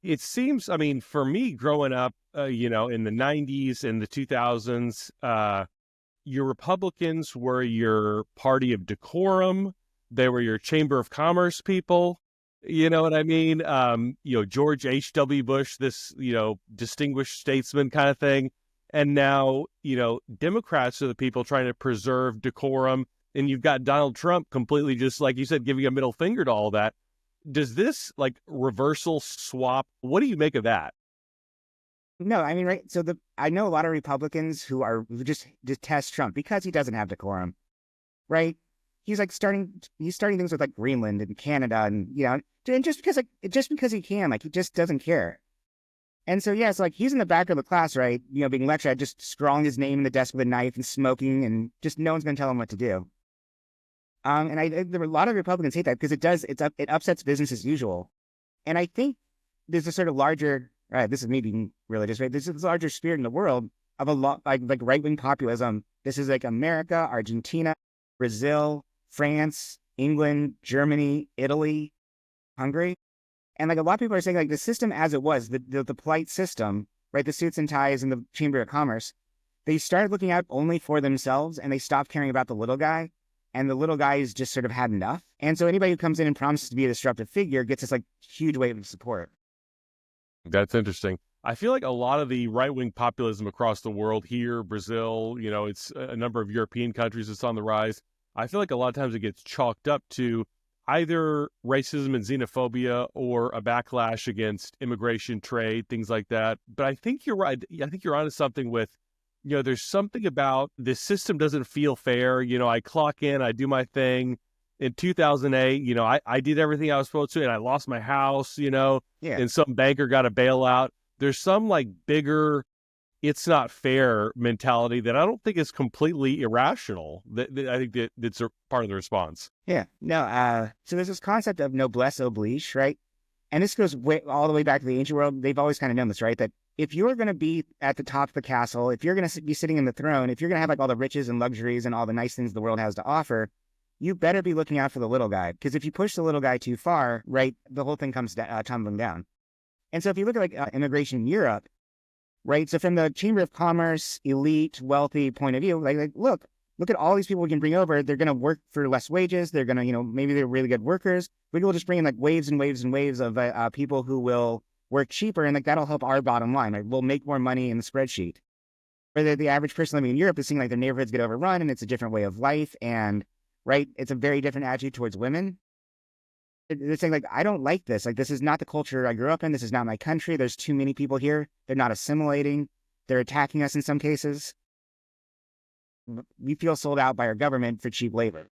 It seems, I mean, for me growing up, in the 90s and the 2000s, your Republicans were your party of decorum. They were your Chamber of Commerce people. You know what I mean? George H.W. Bush, this, distinguished statesman kind of thing. And now, Democrats are the people trying to preserve decorum. And you've got Donald Trump completely just, like you said, giving a middle finger to all that. Does this like reversal swap? What do you make of that? No, I mean, right. So I know a lot of Republicans who just detest Trump because he doesn't have decorum, right? He's starting things with like Greenland and Canada and, and just because he can, like, he just doesn't care. And so, yeah, it's like he's in the back of the class, right? Being lectured at, just scrawling his name in the desk with a knife and smoking, and just no one's going to tell him what to do. There were a lot of Republicans hate that because it upsets business as usual. And I think there's a sort of larger, right, this is me being religious, right? There's this larger spirit in the world of a lot like right-wing populism. This is like America, Argentina, Brazil, France, England, Germany, Italy, Hungary. And like a lot of people are saying, like, the system as it was, the polite system, right? The suits and ties and the Chamber of Commerce, they started looking out only for themselves and they stopped caring about the little guy. And the little guys just sort of had enough. And so anybody who comes in and promises to be a disruptive figure gets this like huge wave of support. That's interesting. I feel like a lot of the right-wing populism across the world here, Brazil, it's a number of European countries that's on the rise. I feel like a lot of times it gets chalked up to either racism and xenophobia or a backlash against immigration, trade, things like that. But I think you're right. I think you're onto something with, there's something about this system doesn't feel fair. I clock in, I do my thing. In 2008, I did everything I was supposed to, and I lost my house, Yeah. and some banker got a bailout. There's some like bigger, it's not fair mentality that I don't think is completely irrational. That I think that's a part of the response. Yeah. No, so there's this concept of noblesse oblige, right? And this goes all the way back to the ancient world. They've always kind of known this, right? That if you're going to be at the top of the castle, if you're going to be sitting in the throne, if you're going to have like all the riches and luxuries and all the nice things the world has to offer, you better be looking out for the little guy. Because if you push the little guy too far, right, the whole thing comes tumbling down. And so if you look at like immigration in Europe, right? So from the Chamber of Commerce, elite, wealthy point of view, like look at all these people we can bring over. They're going to work for less wages. They're going to, maybe they're really good workers. We will just bring in like waves and waves and waves of people who will work cheaper, and like that'll help our bottom line. Right? We'll make more money in the spreadsheet. Whether the average person living in Europe is seeing like their neighborhoods get overrun, and it's a different way of life, and right, it's a very different attitude towards women. They're saying like, I don't like this. Like, this is not the culture I grew up in. This is not my country. There's too many people here. They're not assimilating. They're attacking us in some cases. We feel sold out by our government for cheap labor.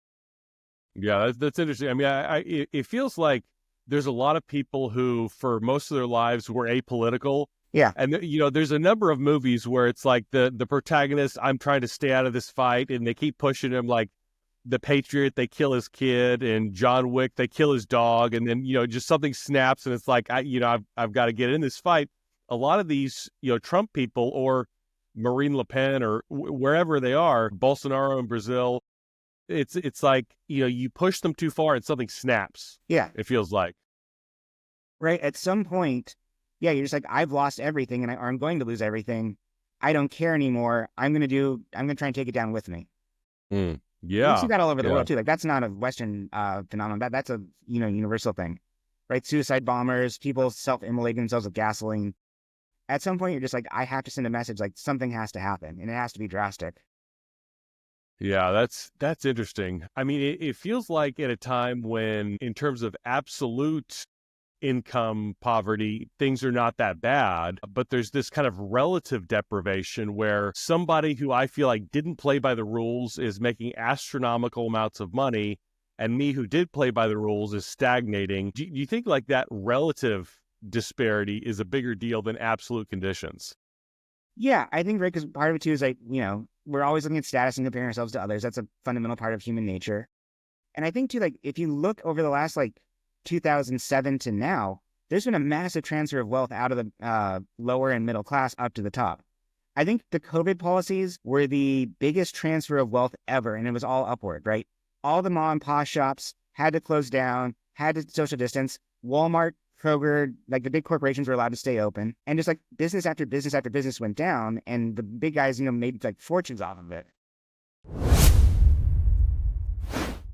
Yeah, that's interesting. I mean, it feels like there's a lot of people who, for most of their lives, were apolitical. Yeah. And, there's a number of movies where it's like the protagonist, I'm trying to stay out of this fight, and they keep pushing him, like The Patriot, they kill his kid, and John Wick, they kill his dog, and then, just something snaps, and it's like, I've got to get in this fight. A lot of these, Trump people or Marine Le Pen or wherever they are, Bolsonaro in Brazil, it's like, you push them too far and something snaps. Yeah. It feels like. Right. At some point, yeah, you're just like, I've lost everything or I'm going to lose everything. I don't care anymore. I'm going to try and take it down with me. Yeah. You see that all over the world too. Like, that's not a Western phenomenon. That's a, universal thing, right? Suicide bombers, people self-immolating themselves with gasoline. At some point, you're just like, I have to send a message, like something has to happen, and it has to be drastic. Yeah, that's interesting. I mean, it feels like at a time when, in terms of absolute income poverty, things are not that bad, but there's this kind of relative deprivation where somebody who I feel like didn't play by the rules is making astronomical amounts of money, and me who did play by the rules is stagnating. Do you think like that relative disparity is a bigger deal than absolute conditions? Yeah, I think, right, because part of it too is like, we're always looking at status and comparing ourselves to others. That's a fundamental part of human nature. And I think too, like, if you look over the last 2007 to now, there's been a massive transfer of wealth out of the lower and middle class up to the top. I think the COVID policies were the biggest transfer of wealth ever, and it was all upward, right? All the mom and pop shops had to close down, had to social distance. Walmart Kroger, like the big corporations were allowed to stay open, and just like business after business after business went down, and the big guys, made like fortunes off of it.